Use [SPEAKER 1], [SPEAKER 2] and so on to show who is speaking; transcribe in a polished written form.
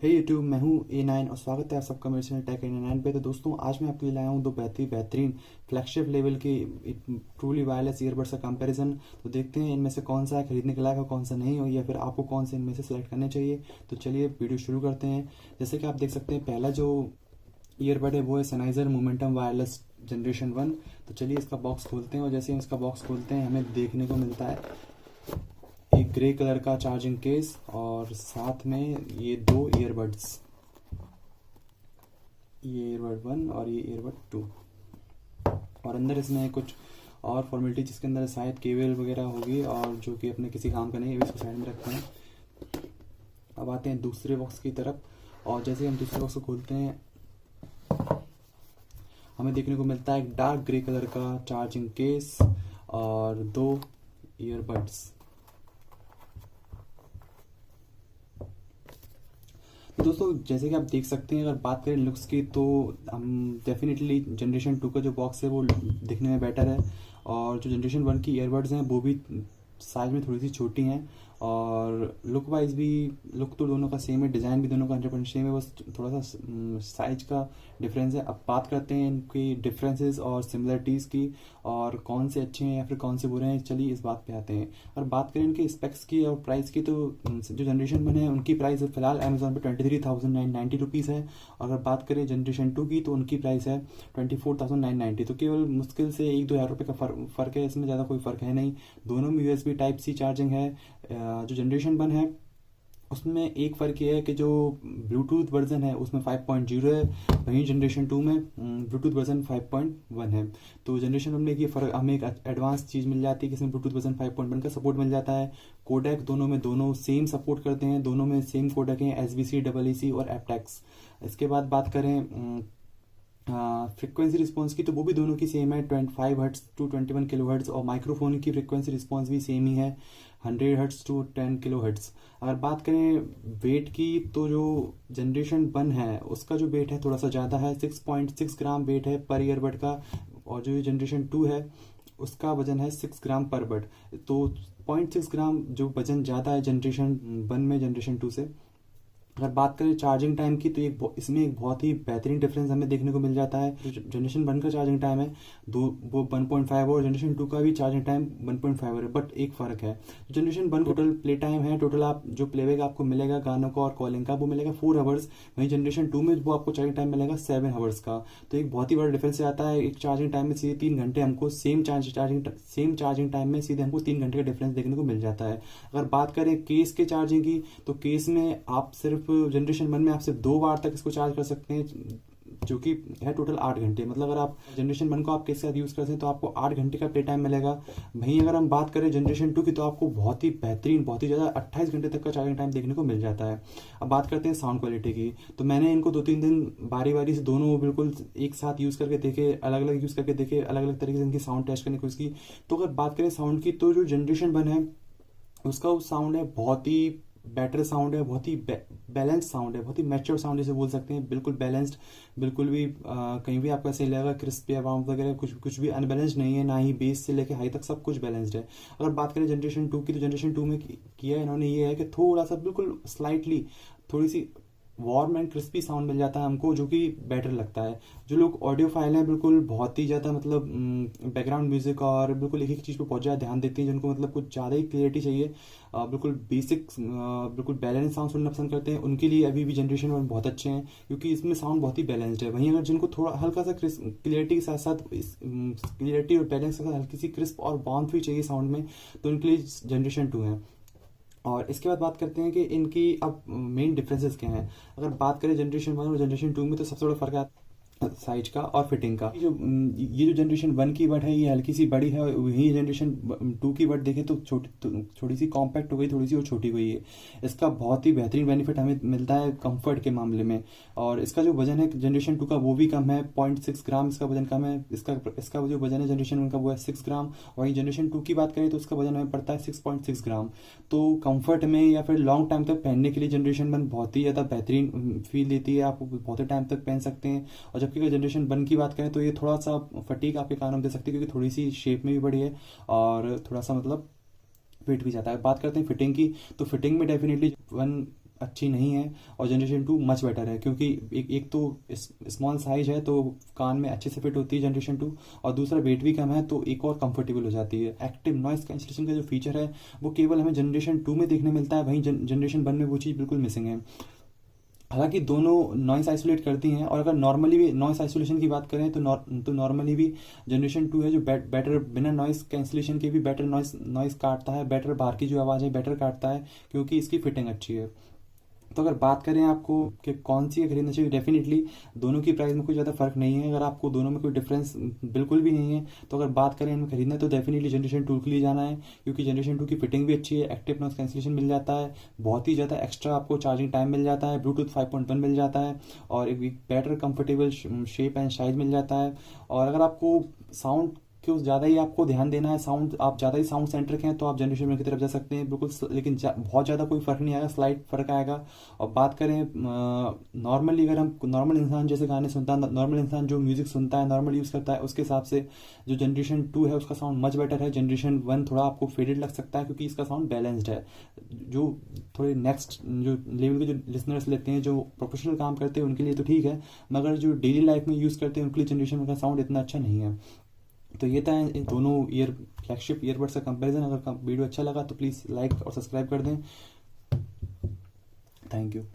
[SPEAKER 1] हे YouTube, मैं हूँ A9 और स्वागत है आप सबका मेरे चैनल टेक A9 पे। तो दोस्तों, आज मैं आपके लिए लाया हूँ दो बेहतरीन फ्लैगशिप लेवल की ट्रूली वायरलेस ईयरबड्स का कंपैरिजन। तो देखते हैं इनमें से कौन सा है खरीदने के लायक और कौन सा नहीं हो, या फिर आपको कौन से इनमें से सेलेक्ट करने चाहिए। तो चलिए वीडियो शुरू करते हैं। जैसे कि आप देख सकते हैं, पहला जो ईयरबड है वो है Sennheiser मोमेंटम वायरलेस जनरेशन 1। तो चलिए इसका बॉक्स खोलते हैं, और जैसे हम इसका बॉक्स खोलते हैं हमें देखने को मिलता है एक ग्रे कलर का चार्जिंग केस और साथ में ये दो ईयरबड्स, ये ईयरबड 1 और ये ईयरबड 2। और अंदर इसमें कुछ और फॉर्मेलिटी जिसके अंदर शायद केबल वगैरह होगी और जो कि अपने किसी काम का नहीं है, इसको साइड में रखते हैं। अब आते हैं दूसरे बॉक्स की तरफ, और जैसे हम दूसरे बॉक्स को खोलते हैं हमें देखने को मिलता है एक डार्क ग्रे कलर का चार्जिंग केस और दो ईयरबड्स। तो दोस्तों, जैसे कि आप देख सकते हैं, अगर बात करें लुक्स की तो हम डेफिनेटली जनरेशन 2 का जो बॉक्स है वो दिखने में बेटर है, और जो जनरेशन 1 की ईयरबड्स हैं वो भी साइज में थोड़ी सी छोटी हैं, और लुक वाइज भी लुक तो दोनों का सेम है, डिज़ाइन भी दोनों का 100% सेम है, बस थोड़ा सा साइज का डिफरेंस है। अब बात करते हैं इनकी डिफरेंसेस और सिमिलरिटीज़ की, और कौन से अच्छे हैं या फिर कौन से बुरे हैं। चलिए इस बात पे आते हैं। और बात करें इनके स्पेक्स की और प्राइस की, तो जो जनरेशन 1 है उनकी प्राइस फिलहाल अमेजोन पे 23,990 रुपीज़ है। और अगर बात करें जनरेशन 2 की तो उनकी प्राइस है 24,990। तो केवल मुश्किल से 1-2 हज़ार रुपये का फ़र्क है, इसमें ज़्यादा कोई फ़र्क है नहीं। दोनों में USB Type-C चार्जिंग है। जो जनरेशन 1 है उसमें एक फ़र्क ये है कि जो ब्लूटूथ वर्जन है उसमें 5.0 है, वहीं जनरेशन 2 में ब्लूटूथ वर्जन 5.1 है। तो जनरेशन 1 में ये फ़र्क, हमें एक एडवांस चीज़ मिल जाती है कि इसमें ब्लूटूथ वर्जन 5.1 का सपोर्ट मिल जाता है। कोडेक दोनों सेम सपोर्ट करते हैं, दोनों में सेम कोडेक हैं, SBC, EEC और aptX। इसके बाद बात करें फ्रिक्वेंसी रिस्पॉन्स की, तो वो भी दोनों की सेम है, 25 हर्ट्स टू 21 किलो हर्ट्स, और माइक्रोफोन की फ्रिक्वेंसी रिस्पॉन्स भी सेम ही है, 100 हर्ट्स टू 10 किलो हर्ट्स। अगर बात करें वेट की, तो जो जनरेशन 1 है उसका जो वेट है थोड़ा सा ज़्यादा है, 6.6 ग्राम वेट है पर ईयरबड का, और जो जनरेशन 2 है उसका वजन है 6 ग्राम पर बड। तो 0.6 ग्राम जो वजन ज़्यादा है जनरेशन 1 में जनरेशन 2 से। अगर बात करें चार्जिंग टाइम की, तो इसमें एक बहुत ही बेहतरीन डिफरेंस हमें देखने को मिल जाता है। जो जनरेशन 1 का चार्जिंग टाइम है वो 1.5 और जनरेशन 2 का भी चार्जिंग टाइम 1.5 है, बट एक फ़र्क है। जनरेशन 1 टोटल प्ले टाइम है, टोटल आप जो प्लेबैक आपको मिलेगा गानों का और कॉलिंग का वो मिलेगा 4 आवर्स, वहीं जनरेशन 2 में वो आपको चार्जिंग टाइम मिलेगा 7 आवर्स का। तो एक बहुत ही बड़ा डिफरेंस आता है। एक चार्जिंग टाइम में सीधे 3 घंटे हमको सेम चार्जिंग टाइम में सीधे हमको 3 घंटे का डिफरेंस देखने को मिल जाता है। अगर बात करें केस के चार्जिंग की, तो केस में आप सिर्फ जनरेशन 1 में आप सिर्फ 2 बार तक इसको चार्ज कर सकते हैं, जो कि है टोटल 8 घंटे। मतलब अगर आप जनरेशन 1 को आप केस के साथ यूज़ करते हैं तो आपको 8 घंटे का प्ले टाइम मिलेगा। वहीं अगर हम बात करें जनरेशन 2 की, तो आपको बहुत ही बेहतरीन, बहुत ही ज़्यादा 28 घंटे तक का चार्जिंग टाइम देखने को मिल जाता है। अब बात करते हैं साउंड क्वालिटी की, तो मैंने इनको 2-3 दिन बारी बारी से दोनों बिल्कुल एक साथ यूज़ करके देखे, अलग अलग यूज़ करके देखे, अलग अलग तरीके से इनकी साउंड टेस्ट करने की कोशिश की। तो अगर बात करें साउंड की, तो जो जनरेशन 1 है उसका साउंड है बहुत ही बेटर साउंड है, बहुत ही बैलेंस साउंड है, बहुत ही मैच्योर साउंड जिसे बोल सकते हैं, बिल्कुल बैलेंस्ड। बिल्कुल भी कहीं भी आपको ऐसे नहीं लगेगा क्रिस्पी या वार्म वगैरह, कुछ भी अनबैलेंस्ड नहीं है, ना ही बेस से लेके हाई तक सब कुछ बैलेंस्ड है। अगर बात करें जनरेशन 2 की, तो जनरेशन 2 में किया इन्होंने ये है कि थोड़ा सा बिल्कुल स्लाइटली थोड़ी सी वार्म एंड क्रिस्पी साउंड मिल जाता है हमको, जो कि बेटर लगता है। जो लोग ऑडियो फाइल हैं बिल्कुल बहुत ही ज़्यादा, मतलब बैकग्राउंड म्यूजिक और बिल्कुल एक एक चीज़ पे बहुत ज़्यादा ध्यान देते हैं, जिनको मतलब कुछ ज़्यादा ही क्लियरिटी चाहिए, बिल्कुल बेसिक बिल्कुल बैलेंस साउंड सुनना पसंद करते हैं, उनके लिए अभी भी जनरेशन 1 बहुत अच्छे हैं, क्योंकि इसमें साउंड बहुत ही बैलेंस्ड है। वहीं अगर जिनको थोड़ा हल्का सा क्लियरिटी के साथ साथ क्लियरिटी और बैलेंस के साथ हल्की सी क्रिस्प और वार्मथ भी चाहिए साउंड में, तो उनके लिए जनरेशन 2 है। और इसके बाद बात करते हैं कि इनकी अब मेन डिफरेंसेस क्या हैं। अगर बात करें जनरेशन 1 और जनरेशन 2 में, तो सबसे बड़ा फर्क आता है साइज का और फिटिंग का। ये जो जनरेशन 1 की बड है ये हल्की सी बड़ी है, वही जनरेशन 2 की बड देखें तो थोड़ी सी कॉम्पैक्ट हो गई, थोड़ी सी और छोटी हुई है। इसका बहुत ही बेहतरीन बेनिफिट हमें मिलता है कंफर्ट के मामले में। और इसका जो वजन है जनरेशन 2 का वो भी कम है, 0.6 ग्राम इसका वजन कम है। इसका जो वजन है जनरेशन 1 का वो है 6 ग्राम, वहीं जनरेशन 2 की बात करें तो उसका वजन हमें पड़ता है 6.6 ग्राम। तो कंफर्ट में या फिर लॉन्ग टाइम तक पहनने के लिए जनरेशन 1 बहुत ही ज़्यादा बेहतरीन फील देती है, आप बहुत ही टाइम तक पहन सकते हैं। और जबकि अगर जनरेशन 1 की बात करें तो ये थोड़ा सा फटीक आपके कानों में दे सकती है, क्योंकि थोड़ी सी शेप में भी बड़ी है और थोड़ा सा मतलब वेट भी जाता है। बात करते हैं फिटिंग की, तो फिटिंग में डेफिनेटली 1 अच्छी नहीं है और जनरेशन 2 मच बेटर है, क्योंकि एक तो स्मॉल साइज है तो कान में अच्छे से फिट होती है जनरेशन 2, और दूसरा वेट भी कम है तो एक और कंफर्टेबल हो जाती है। एक्टिव नॉइस कैंसिलेशन का जो फीचर है वो केवल हमें जनरेशन 2 में देखने मिलता है, वहीं जनरेशन 1 में वो चीज़ बिल्कुल मिसिंग है। हालांकि दोनों नॉइस आइसोलेट करती हैं, और अगर नॉर्मली भी नॉइस आइसोलेशन की बात करें तो नॉर्मली भी जनरेशन 2 है जो बेटर बिना नॉइस कैंसिलेशन के भी बेटर नॉइस काटता है, बेटर बाहर की जो आवाज़ है बेटर काटता है, क्योंकि इसकी फिटिंग अच्छी है। तो अगर बात करें आपको कि कौन सी खरीदना चाहिए, डेफिनेटली दोनों की प्राइस में कोई ज़्यादा फर्क नहीं है। अगर आपको दोनों में कोई डिफरेंस बिल्कुल भी नहीं है तो अगर बात करें इनमें खरीदना है तो डेफिनेटली जनरेशन 2 के लिए जाना है, क्योंकि जनरेशन 2 की फिटिंग भी अच्छी है, एक्टिव नॉइस कैंसिलेशन मिल जाता है, बहुत ही ज़्यादा एक्स्ट्रा आपको चार्जिंग टाइम मिल जाता है, ब्लूटूथ 5.1 मिल जाता है, और एक better comfortable shape and size मिल जाता है। और अगर आपको साउंड क्यों ज़्यादा ही आपको ध्यान देना है, साउंड आप ज़्यादा ही साउंड सेंट्रिक हैं तो आप जनरेशन 1 की तरफ जा सकते हैं बिल्कुल, लेकिन बहुत ज़्यादा कोई फ़र्क नहीं आएगा, स्लाइट फ़र्क आएगा। और बात करें नॉर्मली, अगर हम नॉर्मल इंसान जैसे गाने सुनता है, नॉर्मल इंसान जो म्यूज़िक सुनता है, नॉर्मल यूज़ करता है, उसके हिसाब से जो जनरेशन 2 है उसका साउंड मच बेटर है। जनरेशन 1 थोड़ा आपको फेडेड लग सकता है क्योंकि इसका साउंड बैलेंस्ड है। जो थोड़े नेक्स्ट जो लेवल के जो लिसनर्स लेते हैं, जो प्रोफेशनल काम करते हैं, उनके लिए तो ठीक है, मगर जो डेली लाइफ में यूज़ करते हैं उनके लिए जनरेशन 1 का साउंड इतना अच्छा नहीं है। तो ये था इन दोनों फ्लैगशिप ईयरबड्स का कंपैरिजन। अगर वीडियो अच्छा लगा तो प्लीज़ लाइक और सब्सक्राइब कर दें। Thank you.